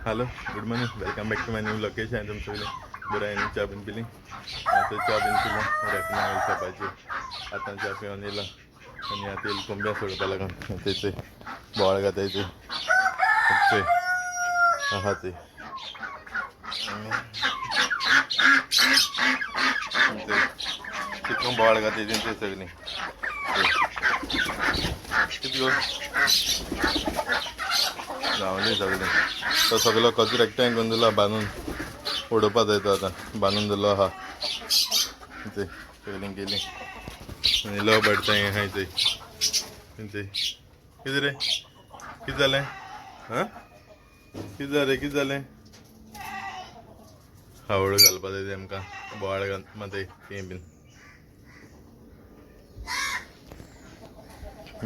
Hello good morning welcome back to my new location तुमचं बरं आहे चा बीन पिली आता चा बीन पिलं रॅकना चपाची आता चा पिऊन येला आणि आता येईल कोंब्या सोडपा लागून त्याचे बोळ घातायचे ते हा ते चिकन बोळ घातायचे ते सगळे किती गो लावले सगळे तो सगळं कचरो एकठांय करून दिला बांधून उडोवपा जायतो आता बांधून दिलो हा ते सगळीं गेली आनी लो बडताय हाय ते कितें रे कितें जालें हां कितें जालें हळू घालपा जाय तेमकां बोवाळ घाल मात तें बीन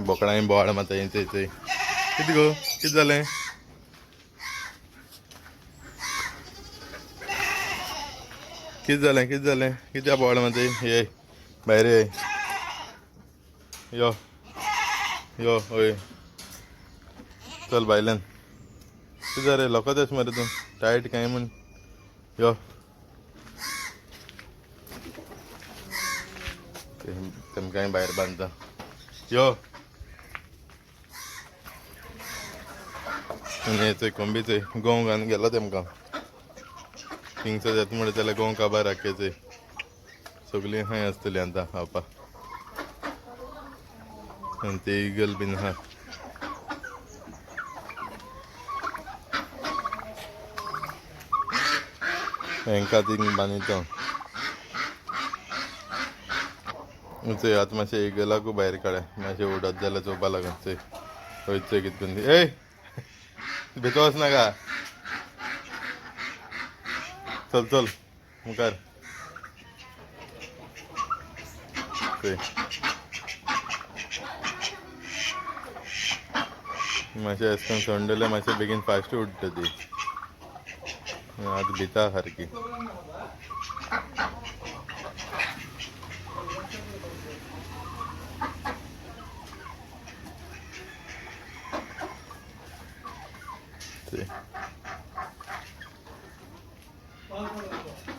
बोकडांनी बोवाळ मात तें कितें गो कितें जालें कितें जालें कित्याक बोवाळ मात ये भायर यो यो हय चल भायल्यान कितें जालें लोकत येस मरे तूं टायट काय म्हूण यो तेमकां भायर बांदता यो आनी थंय कोंबी थंय गोंव घालून गेलो तेमकां थिंगसर येता म्हणटा जाल्यार गोंव काबार राखचे सगळीं खंय आसतलीं आतां खावपाक आनी ते इगल बीन आहा हांकां थिंग बांदिता थंय आतां मातशें इगलाकूय भायर काडया मातशें उडत जाल्यार चोवपा लागून थंय वयचें कितें करून ए भितर वचनाका चल चल मुखार थंय मातशें अशें करून सोंडल्यार मातशें बेगीन फास्ट उडटा ती आतां भिता सारकी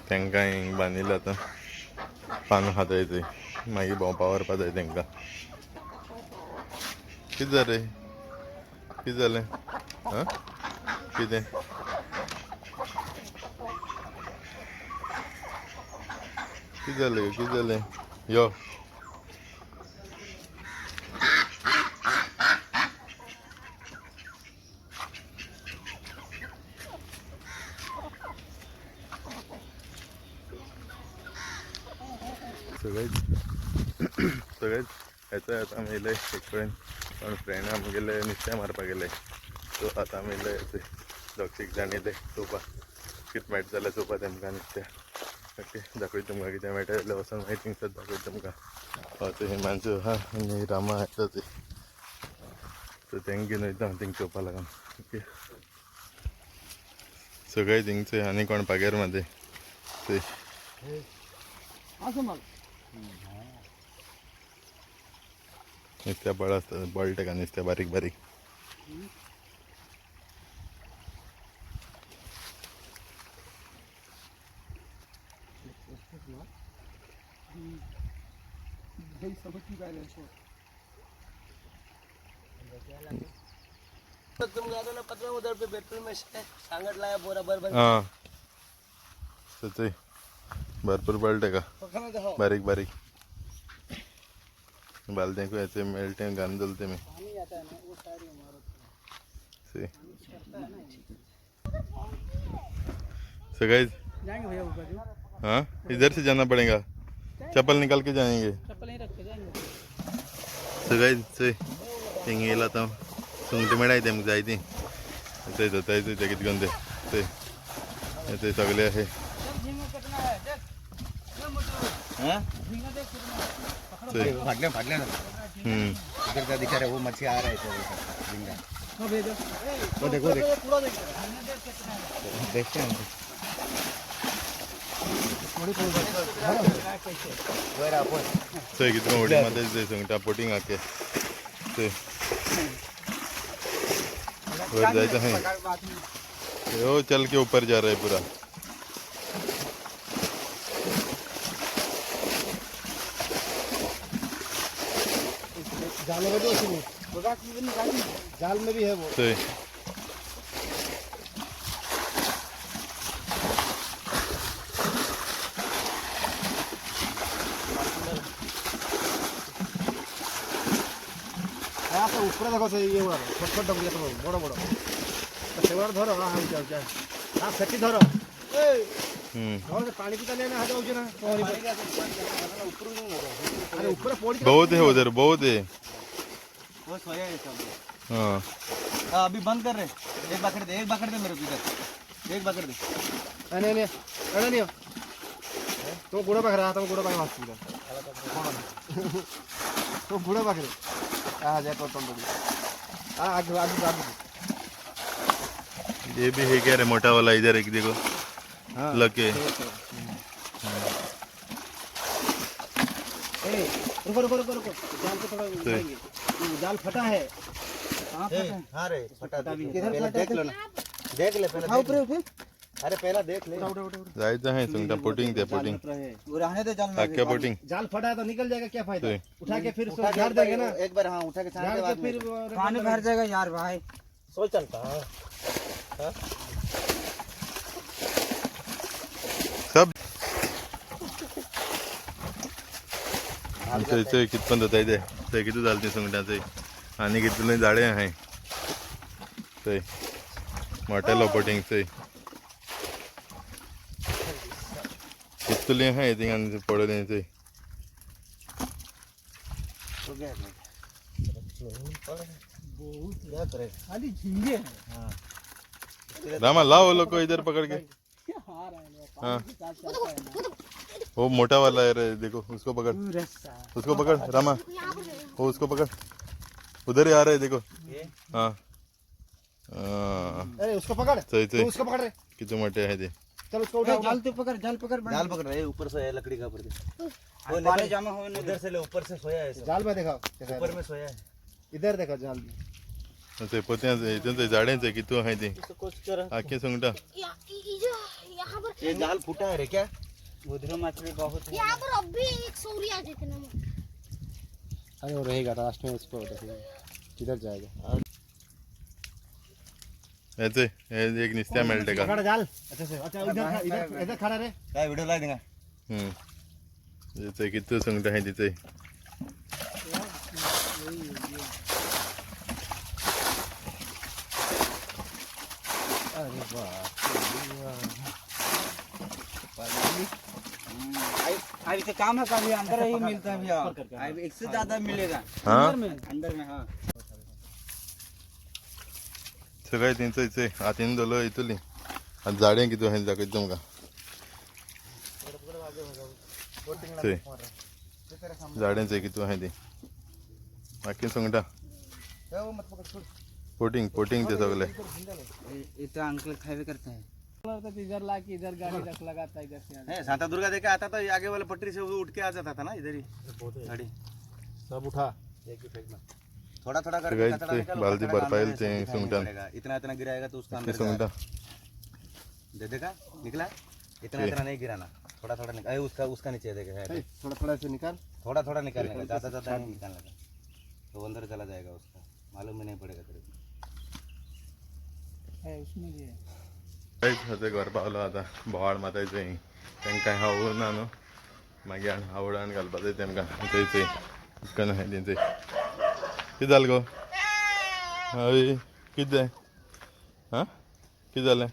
तांकां हिंग बांदिल्लें आतां पानां खाताय थंय मागीर भोंवपा व्हरपा जाय तांकां कितें जालें आं कितें जालें यो सगळेच येता आतां आमी येयले एक कडेन कोण फ्रेंड आमगेले नुस्तें मारपाक गेले सो आतां आमी येयले दोग तीग जाण येयले चोवपा कितें मेळटा जाल्यार चोवपा तेमकां नुस्तें ओके दाखयता तुमकां कितें मेळटा जाल्यार वचोन मागीर थिंगसर दाखयता तुमकां ते हिमांशू आहा आनी रामा येता ते सो तेंकां घेवन वयता हांव थिंग चोवपा लागून ओके सगळे थिंगचे आनी कोण पागेर मध्ये ते नुस्त्या बळ आसता बळ तेका नुस्त्या बारीक बारीक हाँ सच्ची भरपूर बळटे का बारीक बारीक बालदे को ऐसे मेलते हैं गान दलते में सो गाइस हाँ इधर से जाना पड़ेगा चप्पल निकाल के जाएंगे सो गाइस से हिंगेला तो सुंगटी मेळाय तेमकां जाय ती थंय दोतायचो ते कितें करून ते थंय सगळे आहे इधर का दिखा रहा है वो मच्छी आ रहा है जिंदा वो देखो देखते हैं कितने उडी मध्ये ते सुंगटा पोटिंग आके ते वर जायचं आहे वो चल के ऊपर जा रहा है पूरा. जाल में भी जाल में भी है वो. ते ऊपर देखो से ये हुआ छोट छोट डबलिया तो बड़ बड़ सेवार धरो. हाँ हाँ जाओ जाओ. हाँ सेटी धरो. और पानी की तले ना आ जाओ ना. अरे ऊपर पड़ी बहुत है उधर, बहुत है. वो सोया है सब. हाँ अभी बंद कर रहे. एक पकड़ दे मेरे को इधर. एक पकड़ दे. नहीं नहीं अरे नहीं तो गुड़ा पकड़ रहा था. गुड़ा पकड़ हॉस्पिटल तो गुड़ा पकड़. आ जा तो तुम आगे आगे आगे. ये भी है क्या रे मोटा वाला. इधर एक देखो लगे. रुको रुको रुको रुको. जाल को थोड़ा उठाएंगे. जाल फटा है. हाँ रे फटा भी है. देख लो ना. देख ले पहले. ऊपर. अरे पहला देख ले. जायचं आहे सुंगटा पोटिंग ते पोटिंग. रहने दे जाल में. क्या पोटिंग. जाल फटा है तो निकल जाएगा. क्या फायदा. उठा के फिर झाड़ देंगे ना. एक बार. हाँ उठा के झाड़ के फिर पानी भर जाएगा यार भाई. सोच चलता है सब इथे कितपण जाता इथे ते किती चालते सुंगटाचे. आणि कितले झाडे आहे ते मोठ्या लोपोटिंगचे. कितले आहे ते पडले ते. खाली झींगे हैं. रामा लाओ लोग इधर पकड़ के. हाँ वो मोटा वाला है रे. देखो उसको पकड़. उसको पकड़ रामा. वो उसको पकड़. उधर ही आ रहा है देखो. हाँ अरे उसको पकड़. सही उसको पकड़ रहे. किती मोठे आहे ते. चल उसको उठा. जाल तो पकड़. जाल पकड़ रहे. ऊपर से लकड़ी का ऊपर. पानी जमा हो. उधर से ले. ऊपर से सोया है. जाल में देखो ऊपर में सोया है. इधर देखो जाल में. ते पोत्याचे इथे झाडांचे किती आहे ते. आखे सुंगटा. ये जाल फूटा है रे क्या. उधर मछली बहुत है. यहाँ पर अभी एक सौरी आ जाते ना. अरे वो रहेगा लास्ट में. इसको किधर जाएगा. याचे एक निस्त्या मिळते का. पकड़ जाल. अच्छा से. अच्छा इधर खड़ा रे. काय वीडियो ला देगा. याचे किती सुंगटा आहे तिथे. अरे वाह. अभी तो काम है. कभी अंदर ही मिलता है भैया. अभी इससे ज्यादा मिलेगा. हाँ अंदर में. हाँ सगळे त्यांचं इथे आतीन दोलो इथली. आज झाडे किती आहे दाखवतो तुमका. ते झाडांचे किती आहे ते. आखी सुंगटा पोटिंग ते सगळे. इधर अंकल खावे करते हैं. इधर ला के इधर गाड़ी रख लगाता है. इधर से सांता दुर्गा देखे आता तो आगे वाले पटरी से उठ के आ जाता था ना. इधर ही गाड़ी सब उठा. थोड़ा थोड़ा करके कचरा निकालो. बाल्टी भर पायल ते सुंगटा. इतना इतना गिराएगा तो उसका अंदर सुंगटा दे देगा. निकला. इतना इतना नहीं गिराना. थोड़ा थोड़ा निकाल. उसका नीचे देगा. थोड़ा थोड़ा से निकाल. थोड़ा थोड़ा निकालने का. ज्यादा नहीं निकालने का. तो अंदर चला जाएगा. उसका मालूम ही नहीं पड़ेगा तेरे को. उसमें भी आहे घर पावलं. आता बोवाळ मातायचे तांकां हावून ना न्हू. मागीर आवडान घालपाचें तेमकां. थंयचे उदकान आहे तेंचे. कितें जालें गो. हय कितें जाय. हां कितें जालें.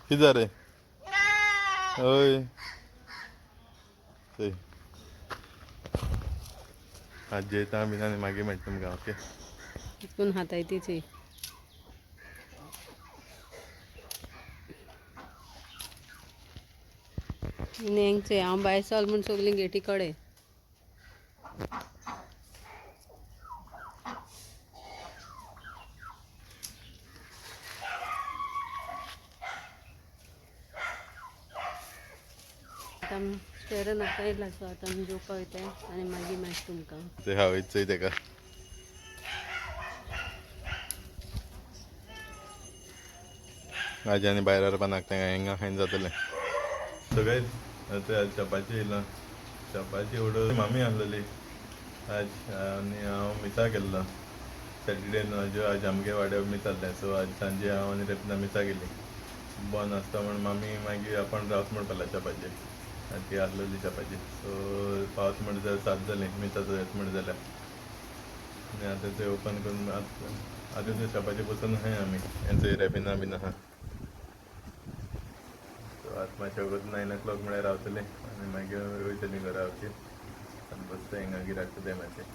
कितें जालें. हय थंय आज जेता बीन आनी मागीर मेळटा तुमकां. ओके तितून हातायतीची. नेंगचे हांव भायर चल म्हूण सगलीं गेटी कडेन. आतां स्टेर नाका येयला सो आतां आमी जेवपाक वयताय आनी मागीर मेळटा तुमकां. ते हांवें चोय तेका. आज आनी भायर व्हरपाक तेंका हिंगा खायन जातलें सगळे ते चपाती येयला चपाती उडोवन मामी आहलेली आज आनी हांव मिसा गेल्लो सॅटर्डेन आज आमगे वाड्यार मीस आहलें सो आज सांजे हांव आनी रेपना मिसा गेली बंद आसता म्हण मामी मागीर आपण रावत म्हण पावला चपाती आनी ती आहलेली चपाती सो पावत म्हण जाल्यार 7 जालीं मिसाचो येत म्हण जाल्यार आनी आतां ते ओपन करून आतां ते चपाती बसून आहाय आमी हेंचो रेबिना बीन आहा सो आतां मातशें वगत 9 o'clock म्हळ्यार रावतलीं आनी मागीर वयतलीं घरा वचीन आनी बसता हिंगा गिराक कितें मातशें